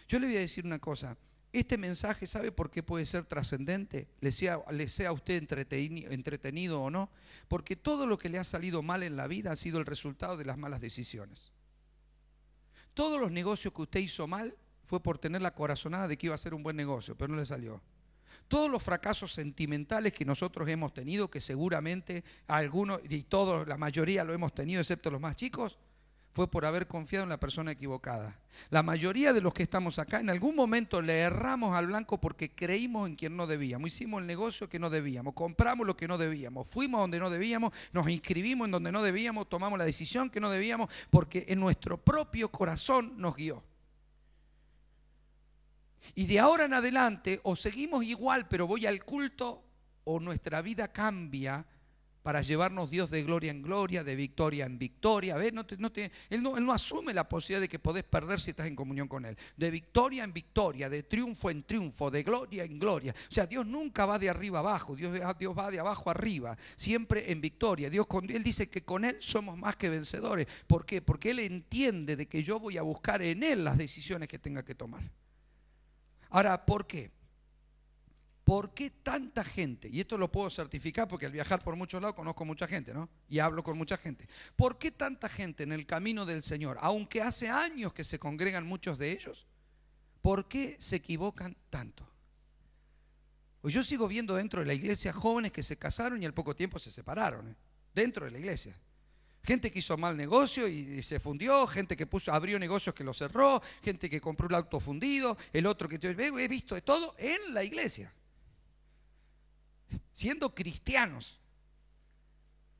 Yo le voy a decir una cosa. Este mensaje, ¿sabe por qué puede ser trascendente? Le sea a usted entretenido o no. Porque todo lo que le ha salido mal en la vida ha sido el resultado de las malas decisiones. Todos los negocios que usted hizo mal fue por tener la corazonada de que iba a ser un buen negocio, pero no le salió. Todos los fracasos sentimentales que nosotros hemos tenido, que seguramente algunos y todos, la mayoría lo hemos tenido, excepto los más chicos, fue por haber confiado en la persona equivocada. La mayoría de los que estamos acá en algún momento le erramos al blanco porque creímos en quien no debíamos, hicimos el negocio que no debíamos, compramos lo que no debíamos, fuimos donde no debíamos, nos inscribimos en donde no debíamos, tomamos la decisión que no debíamos porque en nuestro propio corazón nos guió. Y de ahora en adelante o seguimos igual pero voy al culto o nuestra vida cambia para llevarnos Dios de gloria en gloria, de victoria en victoria. ¿Ves? Él no asume la posibilidad de que podés perder si estás en comunión con Él. De victoria en victoria, de triunfo en triunfo, de gloria en gloria. O sea, Dios nunca va de arriba abajo, Dios va de abajo arriba, siempre en victoria. Él dice que con Él somos más que vencedores. ¿Por qué? Porque Él entiende de que yo voy a buscar en Él las decisiones que tenga que tomar. Ahora, ¿por qué? ¿Por qué tanta gente? Y esto lo puedo certificar porque al viajar por muchos lados conozco mucha gente, ¿no? Y hablo con mucha gente. ¿Por qué tanta gente en el camino del Señor, aunque hace años que se congregan muchos de ellos, por qué se equivocan tanto? Pues yo sigo viendo dentro de la iglesia jóvenes que se casaron y al poco tiempo se separaron, dentro de la iglesia. Gente que hizo mal negocio y se fundió, gente que abrió negocios que lo cerró, gente que compró el auto fundido, el otro que he visto de todo en la iglesia. Siendo cristianos,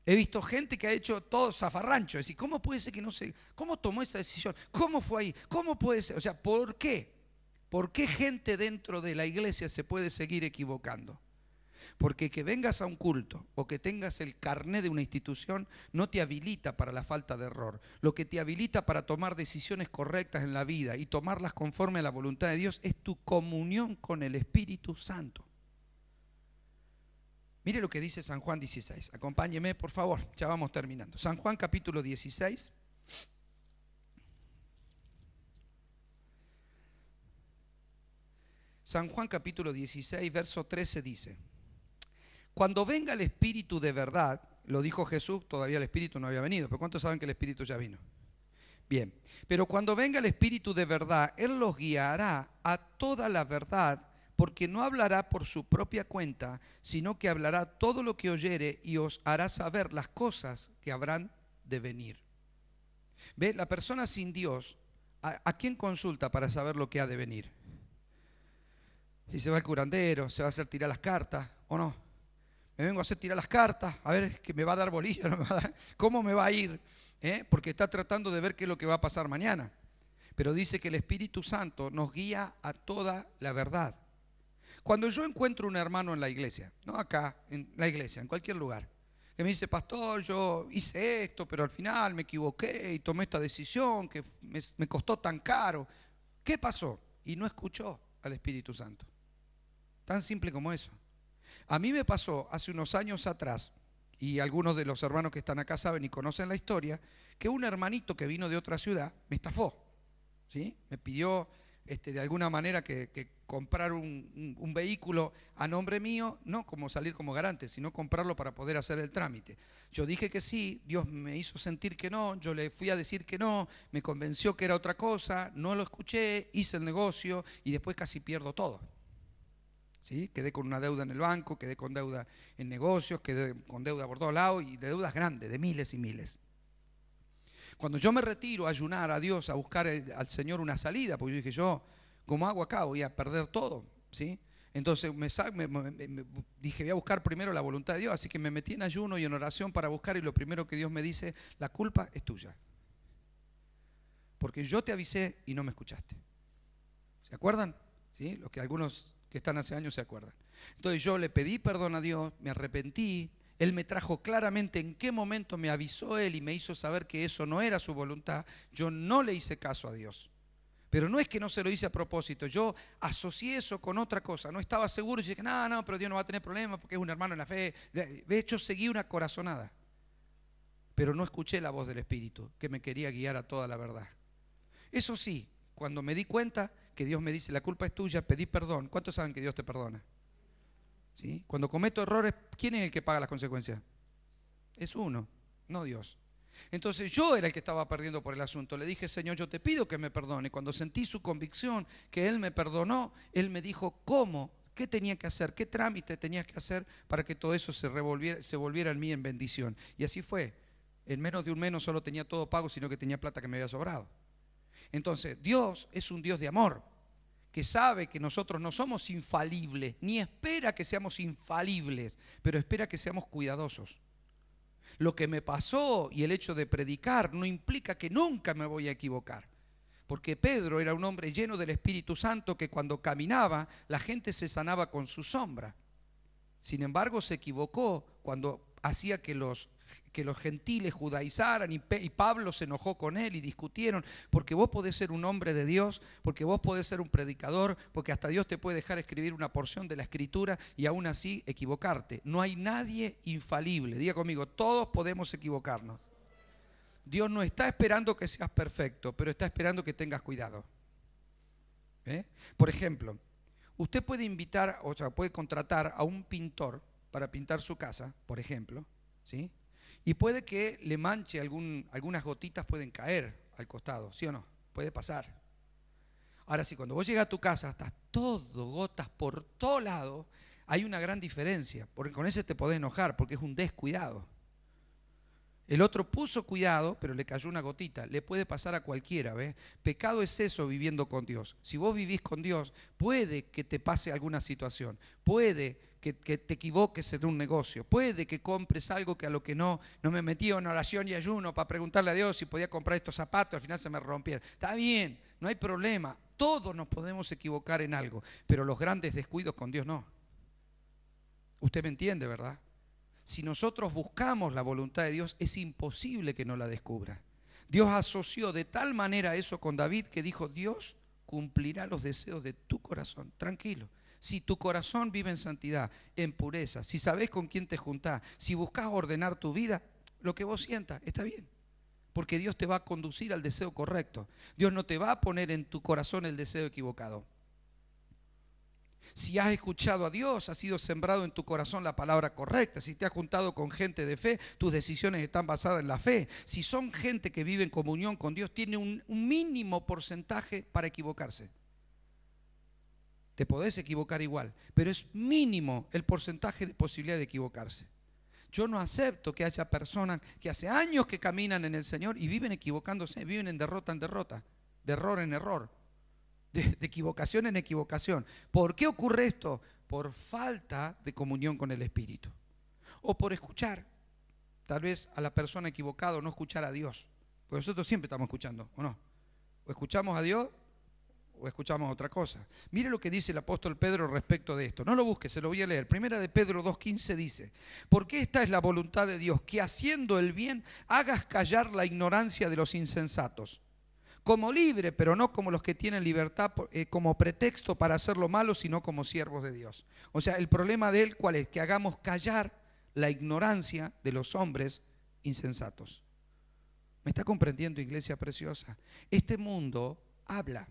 he visto gente que ha hecho todo zafarrancho. Es decir, ¿cómo puede ser que no se... ¿Cómo tomó esa decisión? ¿Cómo fue ahí? ¿Cómo puede ser? O sea, ¿por qué? ¿Por qué gente dentro de la iglesia se puede seguir equivocando? Porque que vengas a un culto o que tengas el carné de una institución no te habilita para la falta de error. Lo que te habilita para tomar decisiones correctas en la vida y tomarlas conforme a la voluntad de Dios es tu comunión con el Espíritu Santo. Mire lo que dice San Juan 16. Acompáñeme, por favor, ya vamos terminando. San Juan capítulo 16. San Juan capítulo 16, verso 13 dice: cuando venga el Espíritu de verdad, lo dijo Jesús, todavía el Espíritu no había venido, pero ¿cuántos saben que el Espíritu ya vino? Bien, pero cuando venga el Espíritu de verdad, Él los guiará a toda la verdad, porque no hablará por su propia cuenta, sino que hablará todo lo que oyere y os hará saber las cosas que habrán de venir. ¿Ve? La persona sin Dios, ¿a quién consulta para saber lo que ha de venir? Si se va al curandero, se va a hacer tirar las cartas o no. Me vengo a hacer tirar las cartas, a ver que me va a dar bolillo, no me va a dar, cómo me va a ir, porque está tratando de ver qué es lo que va a pasar mañana. Pero dice que el Espíritu Santo nos guía a toda la verdad. Cuando yo encuentro un hermano en la iglesia, no acá, en la iglesia, en cualquier lugar, que me dice: pastor, yo hice esto, pero al final me equivoqué y tomé esta decisión que me costó tan caro. ¿Qué pasó? Y no escuchó al Espíritu Santo. Tan simple como eso. A mí me pasó hace unos años atrás, y algunos de los hermanos que están acá saben y conocen la historia, que un hermanito que vino de otra ciudad me estafó, ¿sí? Me pidió de alguna manera que comprar un vehículo a nombre mío, no como salir como garante, sino comprarlo para poder hacer el trámite. Yo dije que sí, Dios me hizo sentir que no, yo le fui a decir que no, me convenció que era otra cosa, no lo escuché, hice el negocio y después casi pierdo todo. ¿Sí? Quedé con una deuda en el banco, quedé con deuda en negocios, quedé con deuda por todos lados y de deudas grandes, de miles y miles. Cuando yo me retiro a ayunar a Dios, a buscar al Señor una salida, porque yo dije, yo, ¿cómo hago acá? Voy a perder todo, ¿sí? Entonces me dije, voy a buscar primero la voluntad de Dios, así que me metí en ayuno y en oración para buscar, y lo primero que Dios me dice: la culpa es tuya, porque yo te avisé y no me escuchaste. ¿Se acuerdan? ¿Sí? Los que algunos que están hace años se acuerdan. Entonces yo le pedí perdón a Dios, me arrepentí, Él me trajo claramente en qué momento me avisó Él y me hizo saber que eso no era su voluntad. Yo no le hice caso a Dios. Pero no es que no se lo hice a propósito, yo asocié eso con otra cosa, no estaba seguro y dije, no, pero Dios no va a tener problemas porque es un hermano en la fe. De hecho, seguí una corazonada, pero no escuché la voz del Espíritu que me quería guiar a toda la verdad. Eso sí, cuando me di cuenta que Dios me dice, la culpa es tuya, pedí perdón. ¿Cuántos saben que Dios te perdona? ¿Sí? Cuando cometo errores, ¿quién es el que paga las consecuencias? Es uno, no Dios. Entonces yo era el que estaba perdiendo por el asunto. Le dije, Señor, yo te pido que me perdone. Cuando sentí su convicción, que Él me perdonó, Él me dijo cómo, qué tenía que hacer, qué trámite tenía que hacer para que todo eso se volviera en mí en bendición. Y así fue. En menos de un mes no solo tenía todo pago, sino que tenía plata que me había sobrado. Entonces, Dios es un Dios de amor, que sabe que nosotros no somos infalibles, ni espera que seamos infalibles, pero espera que seamos cuidadosos. Lo que me pasó y el hecho de predicar no implica que nunca me voy a equivocar, porque Pedro era un hombre lleno del Espíritu Santo que cuando caminaba la gente se sanaba con su sombra. Sin embargo, se equivocó cuando hacía que los gentiles judaizaran y Pablo se enojó con él y discutieron, porque vos podés ser un hombre de Dios, porque vos podés ser un predicador, porque hasta Dios te puede dejar escribir una porción de la Escritura y aún así equivocarte. No hay nadie infalible. Diga conmigo, todos podemos equivocarnos. Dios no está esperando que seas perfecto, pero está esperando que tengas cuidado. Por ejemplo, usted puede invitar, o sea, puede contratar a un pintor para pintar su casa, por ejemplo, ¿sí? Y puede que le manche algunas gotitas pueden caer al costado, ¿sí o no? Puede pasar. Ahora, si cuando vos llegas a tu casa estás todo gotas por todo lado, hay una gran diferencia, porque con ese te podés enojar, porque es un descuidado. El otro puso cuidado, pero le cayó una gotita. Le puede pasar a cualquiera, ¿ves? Pecado es eso, viviendo con Dios. Si vos vivís con Dios, puede que te pase alguna situación, puede que te equivoques en un negocio, puede que compres algo que a lo que no me metí en oración y ayuno para preguntarle a Dios si podía comprar estos zapatos, al final se me rompieron. Está bien, no hay problema, todos nos podemos equivocar en algo, pero los grandes descuidos con Dios no. Usted me entiende, ¿verdad? Si nosotros buscamos la voluntad de Dios, es imposible que no la descubra. Dios asoció de tal manera eso con David que dijo, Dios cumplirá los deseos de tu corazón. Tranquilo, Si tu corazón vive en santidad, en pureza, si sabes con quién te juntás, si buscas ordenar tu vida, lo que vos sientas está bien. Porque Dios te va a conducir al deseo correcto. Dios no te va a poner en tu corazón el deseo equivocado. Si has escuchado a Dios, ha sido sembrado en tu corazón la palabra correcta. Si te has juntado con gente de fe, tus decisiones están basadas en la fe. Si son gente que vive en comunión con Dios, tiene un mínimo porcentaje para equivocarse. Te podés equivocar igual, pero es mínimo el porcentaje de posibilidad de equivocarse. Yo no acepto que haya personas que hace años que caminan en el Señor y viven equivocándose, viven en derrota, de error en error, de equivocación en equivocación. ¿Por qué ocurre esto? Por falta de comunión con el Espíritu. O por escuchar, tal vez a la persona equivocada, o no escuchar a Dios. Porque nosotros siempre estamos escuchando, ¿o no? O escuchamos a Dios o escuchamos otra cosa. Mire lo que dice el apóstol Pedro respecto de esto. No lo busque, se lo voy a leer. Primera de Pedro 2:15 dice: porque esta es la voluntad de Dios, que haciendo el bien hagas callar la ignorancia de los insensatos, como libre, pero no como los que tienen libertad como pretexto para hacer lo malo, sino como siervos de Dios. O sea, el problema de él, ¿cuál es? Que hagamos callar la ignorancia de los hombres insensatos. ¿Me está comprendiendo, iglesia preciosa? Este mundo habla.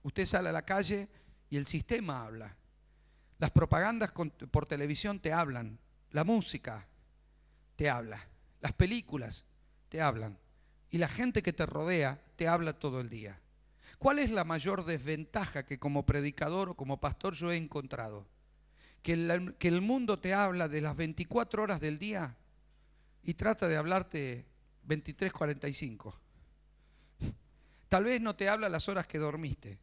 Usted sale a la calle y el sistema habla. Las propagandas por televisión te hablan. La música te habla. Las películas te hablan. Y la gente que te rodea te habla todo el día. ¿Cuál es la mayor desventaja que como predicador o como pastor yo he encontrado? Que el mundo te habla de las 24 horas del día y trata de hablarte 23:45. Tal vez no te habla las horas que dormiste.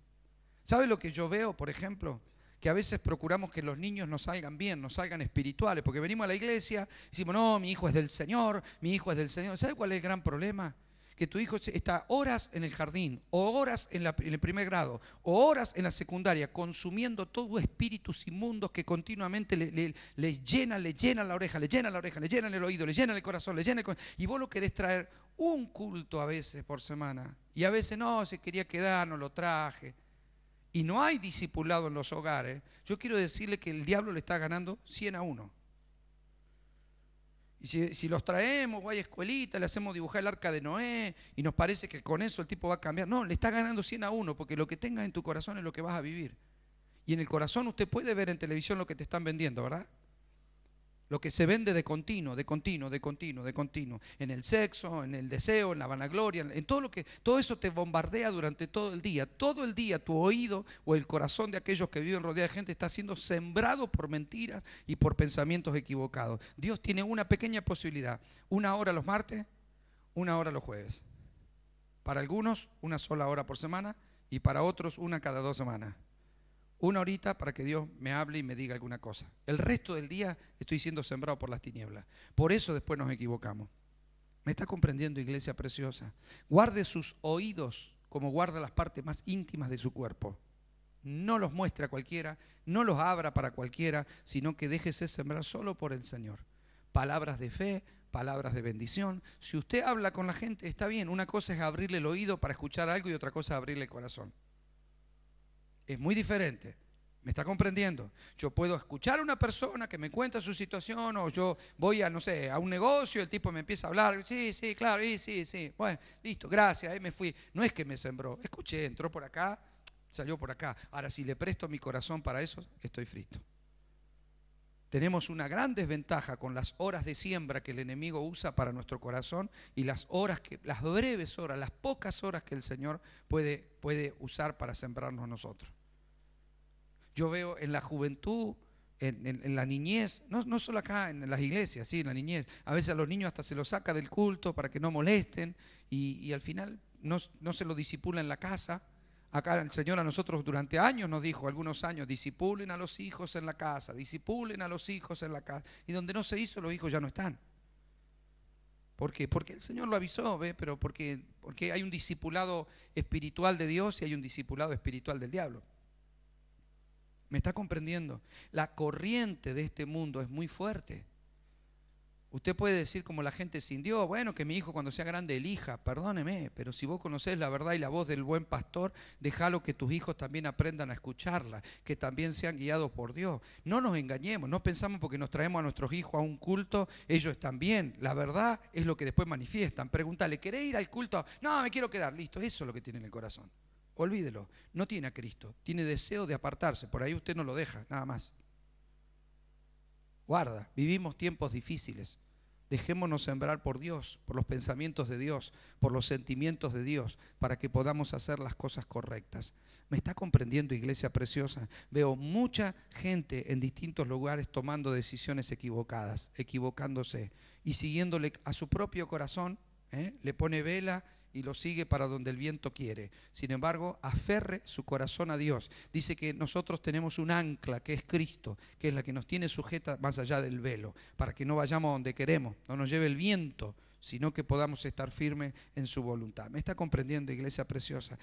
¿Sabe lo que yo veo, por ejemplo? Que a veces procuramos que los niños nos salgan bien, nos salgan espirituales, porque venimos a la iglesia y decimos, no, mi hijo es del Señor, mi hijo es del Señor. ¿Sabe cuál es el gran problema? Que tu hijo está horas en el jardín, o horas en el primer grado, o horas en la secundaria, consumiendo todo espíritus inmundos que continuamente le llenan la oreja, le llenan el oído, le llenan el corazón, y vos lo querés traer un culto a veces por semana, y a veces no, se quería quedar, no lo traje. Y no hay discipulado en los hogares. Yo quiero decirle que el diablo le está ganando 100-1. Y si los traemos, hay escuelita, le hacemos dibujar el arca de Noé y nos parece que con eso el tipo va a cambiar. No, le está ganando 100-1 porque lo que tengas en tu corazón es lo que vas a vivir. Y en el corazón usted puede ver en televisión lo que te están vendiendo, ¿verdad? Lo que se vende de continuo. En el sexo, en el deseo, en la vanagloria, en todo eso te bombardea durante todo el día. Todo el día tu oído o el corazón de aquellos que viven rodeados de gente está siendo sembrado por mentiras y por pensamientos equivocados. Dios tiene una pequeña posibilidad. 1 hora los martes, 1 hora los jueves. Para algunos, 1 sola hora por semana y para otros, 1 cada 2 semanas. 1 horita para que Dios me hable y me diga alguna cosa. El resto del día estoy siendo sembrado por las tinieblas. Por eso después nos equivocamos. ¿Me está comprendiendo, iglesia preciosa? Guarde sus oídos como guarda las partes más íntimas de su cuerpo. No los muestre a cualquiera, no los abra para cualquiera, sino que déjese sembrar solo por el Señor. Palabras de fe, palabras de bendición. Si usted habla con la gente, está bien. Una cosa es abrirle el oído para escuchar algo y otra cosa es abrirle el corazón. Es muy diferente. ¿Me está comprendiendo? Yo puedo escuchar a una persona que me cuenta su situación, o yo voy a, no sé, a un negocio, el tipo me empieza a hablar, sí, claro, sí, bueno, listo, gracias, ahí me fui. No es que me sembró, escuché, entró por acá, salió por acá. Ahora, si le presto mi corazón para eso, estoy frito. Tenemos una gran desventaja con las horas de siembra que el enemigo usa para nuestro corazón y las breves horas, las pocas horas que el Señor puede usar para sembrarnos nosotros. Yo veo en la juventud, en la niñez, no solo acá en las iglesias, sí, en la niñez. A veces a los niños hasta se los saca del culto para que no molesten y al final no se lo disipula en la casa. Acá el Señor a nosotros durante años nos dijo, algunos años, disipulen a los hijos en la casa, disipulen a los hijos en la casa. Y donde no se hizo, los hijos ya no están. ¿Por qué? Porque el Señor lo avisó, ¿ve? Pero porque hay un discipulado espiritual de Dios y hay un discipulado espiritual del diablo. ¿Me está comprendiendo? La corriente de este mundo es muy fuerte. Usted puede decir como la gente sin Dios, bueno, que mi hijo cuando sea grande elija, perdóneme, pero si vos conocés la verdad y la voz del buen pastor, déjalo que tus hijos también aprendan a escucharla, que también sean guiados por Dios. No nos engañemos, no pensamos porque nos traemos a nuestros hijos a un culto, ellos están bien. La verdad es lo que después manifiestan. Pregúntale, ¿querés ir al culto? No, me quiero quedar, listo, eso es lo que tiene en el corazón. Olvídelo, no tiene a Cristo, tiene deseo de apartarse, por ahí usted no lo deja, nada más. Guarda, vivimos tiempos difíciles. Dejémonos sembrar por Dios, por los pensamientos de Dios, por los sentimientos de Dios, para que podamos hacer las cosas correctas. ¿Me está comprendiendo, iglesia preciosa? Veo mucha gente en distintos lugares tomando decisiones equivocadas, equivocándose y siguiéndole a su propio corazón, le pone vela y lo sigue para donde el viento quiere. Sin embargo, aferre su corazón a Dios. Dice que nosotros tenemos un ancla que es Cristo, que es la que nos tiene sujeta más allá del velo, para que no vayamos donde queremos, no nos lleve el viento, sino que podamos estar firmes en su voluntad. ¿Me está comprendiendo, iglesia preciosa?